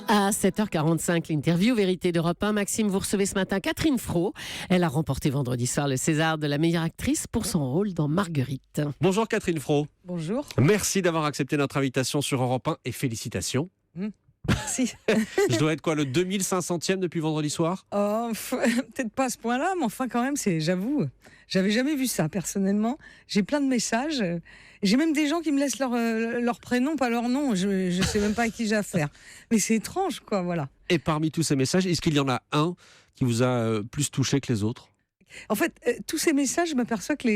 À 7h45, l'interview Vérité d'Europe 1. Maxime, vous recevez ce matin Catherine Fro. Elle a remporté vendredi soir le César de la meilleure actrice pour son rôle dans Marguerite. Bonjour Catherine Fro. Bonjour. Merci d'avoir accepté notre invitation sur Europe 1 et félicitations. Merci. Je dois être quoi, le 2500e depuis vendredi soir? Peut-être pas à ce point-là, mais enfin quand même, j'avoue, j'avais jamais vu ça personnellement. J'ai plein de messages. J'ai même des gens qui me laissent leur prénom, pas leur nom. Je sais même pas à qui j'ai affaire. Mais c'est étrange, quoi, voilà. Et parmi tous ces messages, est-ce qu'il y en a un qui vous a plus touché que les autres? En fait, tous ces messages, je m'aperçois que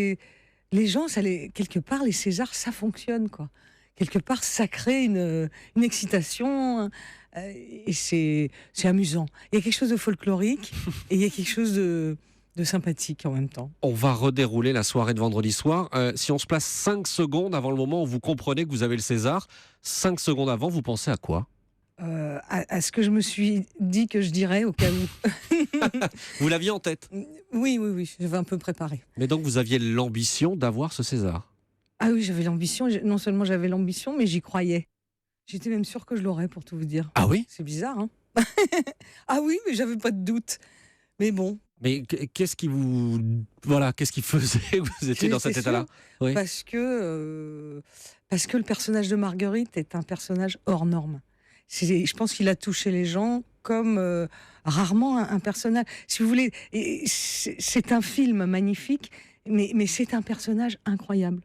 les gens, quelque part, les Césars, ça fonctionne, quoi. Quelque part, ça crée une excitation et c'est amusant. Il y a quelque chose de folklorique et il y a quelque chose de sympathique en même temps. On va redérouler la soirée de vendredi soir. Si on se place 5 secondes avant le moment où vous comprenez que vous avez le César, 5 secondes avant, vous pensez à quoi? À ce que je me suis dit que je dirais au cas où. Vous l'aviez en tête? Oui, j'avais un peu préparé. Mais donc vous aviez l'ambition d'avoir ce César? Ah oui, j'avais l'ambition. Non seulement j'avais l'ambition, mais j'y croyais. J'étais même sûre que je l'aurais, pour tout vous dire. Ah oui? C'est bizarre, hein? Ah oui, mais j'avais pas de doute. Mais bon. Mais qu'est-ce qui vous... Voilà, qu'est-ce qui faisait que vous étiez dans cet état-là? Oui. Parce que le personnage de Marguerite est un personnage hors norme. Je pense qu'il a touché les gens comme rarement un personnage. Si vous voulez, c'est un film magnifique, mais c'est un personnage incroyable.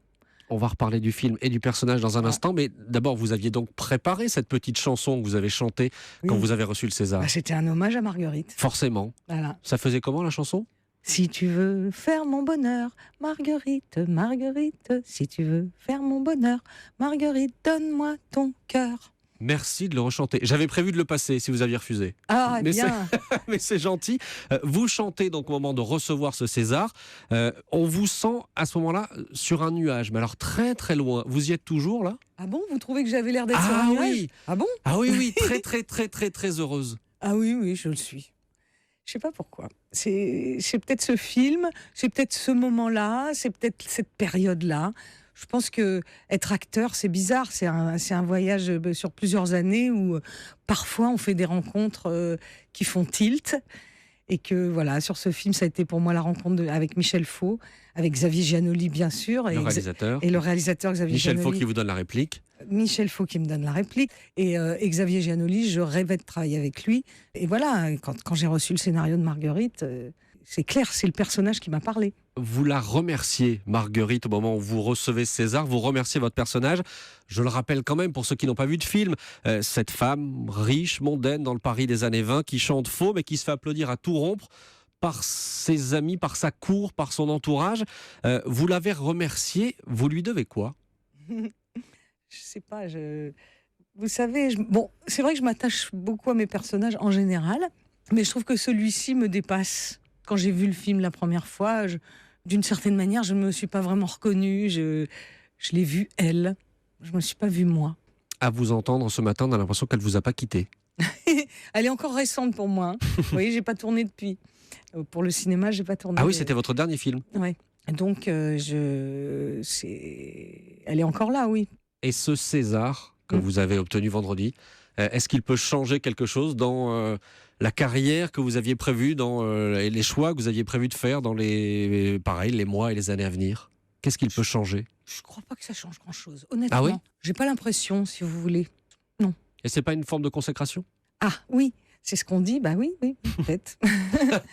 On va reparler du film et du personnage dans un instant, mais d'abord, vous aviez donc préparé cette petite chanson que vous avez chantée quand vous avez reçu le César. Bah, c'était un hommage à Marguerite. Forcément. Voilà. Ça faisait comment, la chanson? Si tu veux faire mon bonheur, Marguerite, Marguerite, si tu veux faire mon bonheur, Marguerite, donne-moi ton cœur. Merci de le rechanter. J'avais prévu de le passer si vous aviez refusé. Ah, mais bien. Mais c'est gentil. Vous chantez donc au moment de recevoir ce César. On vous sent à ce moment-là sur un nuage, mais alors très très loin. Vous y êtes toujours là? Ah bon, vous trouvez que j'avais l'air d'être sur un nuage? Oui. Ah bon? Ah oui, très très très très très heureuse. Ah oui, je le suis. Je sais pas pourquoi. C'est peut-être ce film, c'est peut-être ce moment-là, c'est peut-être cette période-là. Je pense que être acteur, c'est bizarre. C'est un voyage sur plusieurs années où parfois on fait des rencontres qui font tilt. Et que voilà, sur ce film, ça a été pour moi la rencontre avec Michel Faux, avec Xavier Giannoli bien sûr, Le réalisateur. et le réalisateur Xavier Michel Giannoli. Faux qui vous donne la réplique. Michel Faux qui me donne la réplique et Xavier Giannoli, je rêvais de travailler avec lui. Et voilà, quand j'ai reçu le scénario de Marguerite, c'est clair, c'est le personnage qui m'a parlé. Vous la remerciez, Marguerite, au moment où vous recevez César. Vous remerciez votre personnage. Je le rappelle quand même, pour ceux qui n'ont pas vu de film, cette femme riche, mondaine, dans le Paris des années 20, qui chante faux, mais qui se fait applaudir à tout rompre par ses amis, par sa cour, par son entourage. Vous l'avez remerciée. Vous lui devez quoi? Je sais pas, vous savez, bon, c'est vrai que je m'attache beaucoup à mes personnages en général, mais je trouve que celui-ci me dépasse. Quand j'ai vu le film la première fois, d'une certaine manière, je ne me suis pas vraiment reconnue. Je l'ai vue, elle. Je ne me suis pas vue, moi. À vous entendre ce matin, on a l'impression qu'elle ne vous a pas quitté. Elle est encore récente pour moi. Vous voyez, je n'ai pas tourné depuis. Pour le cinéma, je n'ai pas tourné. Ah oui, c'était votre dernier film. Oui. Donc, elle est encore là, oui. Et ce César que vous avez obtenu vendredi, est-ce qu'il peut changer quelque chose dans la carrière que vous aviez prévue, dans les choix que vous aviez prévu de faire dans les mois et les années à venir? Qu'est-ce qu'il peut changer? Je ne crois pas que ça change grand-chose, honnêtement. Ah oui? J'ai pas l'impression, si vous voulez. Non. Et c'est pas une forme de consécration? Ah oui, c'est ce qu'on dit. Bah oui, peut-être.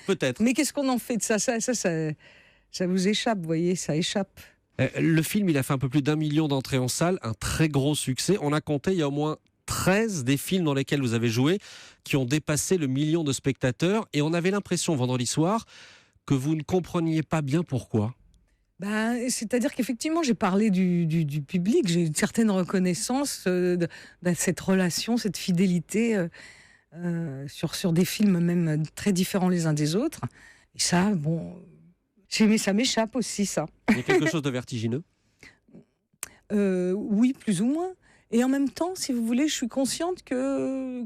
Peut-être. Mais qu'est-ce qu'on en fait de ça, ça vous échappe, vous voyez, ça échappe. Le film, il a fait un peu plus d'1 million d'entrées en salle, un très gros succès. On a compté, il y a au moins 13 des films dans lesquels vous avez joué qui ont dépassé le million de spectateurs. Et on avait l'impression, vendredi soir, que vous ne compreniez pas bien pourquoi. C'est-à-dire qu'effectivement, j'ai parlé du public, j'ai une certaine reconnaissance de cette relation, cette fidélité sur des films même très différents les uns des autres. Et ça, bon, mais ça m'échappe aussi, ça. Il y a quelque chose de vertigineux? Oui, plus ou moins. Et en même temps, si vous voulez, je suis consciente que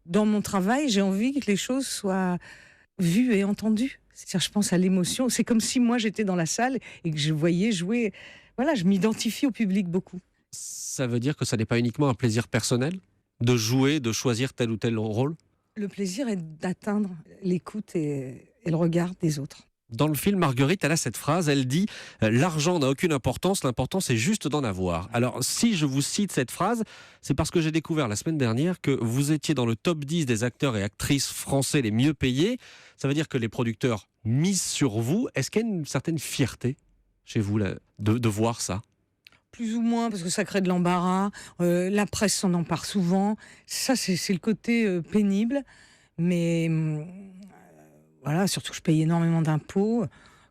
dans mon travail, j'ai envie que les choses soient vues et entendues. C'est-à-dire, je pense à l'émotion. C'est comme si moi, j'étais dans la salle et que je voyais jouer. Voilà, je m'identifie au public beaucoup. Ça veut dire que ça n'est pas uniquement un plaisir personnel? de jouer, de choisir tel ou tel rôle? Le plaisir est d'atteindre l'écoute et le regard des autres. Dans le film, Marguerite, elle a cette phrase, elle dit « L'argent n'a aucune importance, l'important c'est juste d'en avoir ». Alors, si je vous cite cette phrase, c'est parce que j'ai découvert la semaine dernière que vous étiez dans le top 10 des acteurs et actrices français les mieux payés. Ça veut dire que les producteurs misent sur vous. Est-ce qu'il y a une certaine fierté chez vous là, de voir ça? Plus ou moins, parce que ça crée de l'embarras. La presse s'en empare souvent. Ça, c'est le côté pénible. Mais voilà, surtout que je paye énormément d'impôts.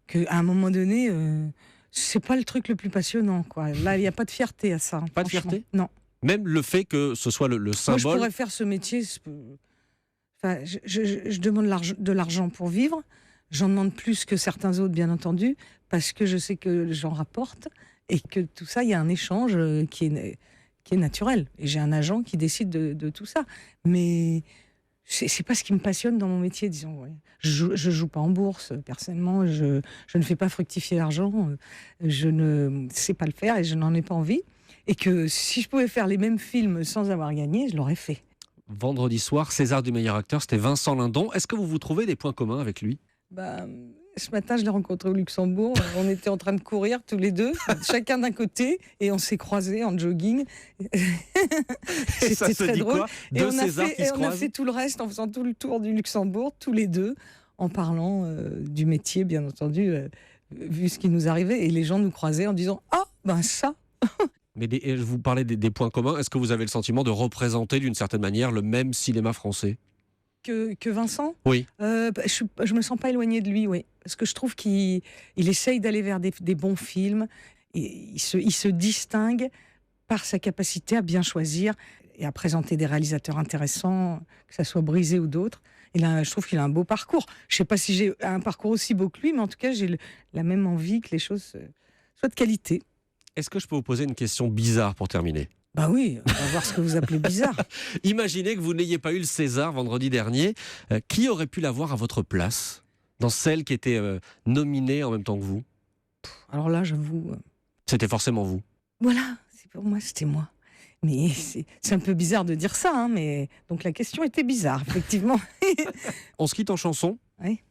Qu'à un moment donné, c'est pas le truc le plus passionnant, quoi. Là, il n'y a pas de fierté à ça. Pas de franchement. fierté? Non. Même le fait que ce soit le Moi, symbole. je pourrais faire ce métier. Enfin, je demande de l'argent pour vivre. J'en demande plus que certains autres, bien entendu, parce que je sais que j'en rapporte et que tout ça, il y a un échange qui est naturel. Et j'ai un agent qui décide de tout ça. Mais c'est pas ce qui me passionne dans mon métier, disons. Ouais. Je joue pas en bourse, personnellement. Je ne fais pas fructifier l'argent. Je ne sais pas le faire et je n'en ai pas envie. Et que si je pouvais faire les mêmes films sans avoir gagné, je l'aurais fait. Vendredi soir, César du meilleur acteur, c'était Vincent Lindon. Est-ce que vous trouvez des points communs avec lui? Ce matin, je l'ai rencontré au Luxembourg. On était en train de courir tous les deux, chacun d'un côté, et on s'est croisés en jogging. Et ça C'était se très dit drôle. quoi? Et Deux on Césars qui se a croisent? fait tout le reste en faisant tout le tour du Luxembourg, tous les deux, en parlant du métier, bien entendu, vu ce qui nous arrivait. Et les gens nous croisaient en disant « Ah, ben ça !» Mais vous parlez des points communs. Est-ce que vous avez le sentiment de représenter d'une certaine manière le même cinéma français? Que Vincent? Oui. Je me sens pas éloignée de lui, oui. Parce que je trouve qu'il essaye d'aller vers des bons films. Et il se distingue par sa capacité à bien choisir et à présenter des réalisateurs intéressants, que ça soit Brisé ou d'autres. Et là, je trouve qu'il a un beau parcours. Je sais pas si j'ai un parcours aussi beau que lui, mais en tout cas, j'ai la même envie que les choses soient de qualité. Est-ce que je peux vous poser une question bizarre pour terminer? Bah oui, on va voir ce que vous appelez bizarre. Imaginez que vous n'ayez pas eu le César vendredi dernier. Qui aurait pu l'avoir à votre place? Dans celle qui était nominée en même temps que vous? Alors là, j'avoue... C'était forcément vous. Voilà, pour moi, c'était moi. Mais c'est un peu bizarre de dire ça, hein, mais donc la question était bizarre, effectivement. On se quitte en chanson? Oui.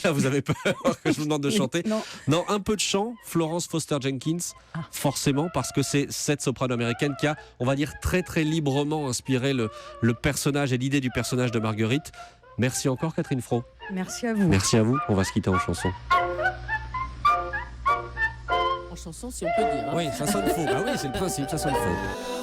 Là, vous avez peur que je vous demande de chanter? Non. Non, un peu de chant, Florence Foster Jenkins, forcément, parce que c'est cette soprano américaine qui a, on va dire, très très librement inspiré le personnage et l'idée du personnage de Marguerite. Merci encore, Catherine Fro. Merci à vous. Merci à vous. On va se quitter en chanson. En chanson, si on peut dire. Hein. Oui, ça sonne faux. Ah oui, c'est le principe, ça sonne faux.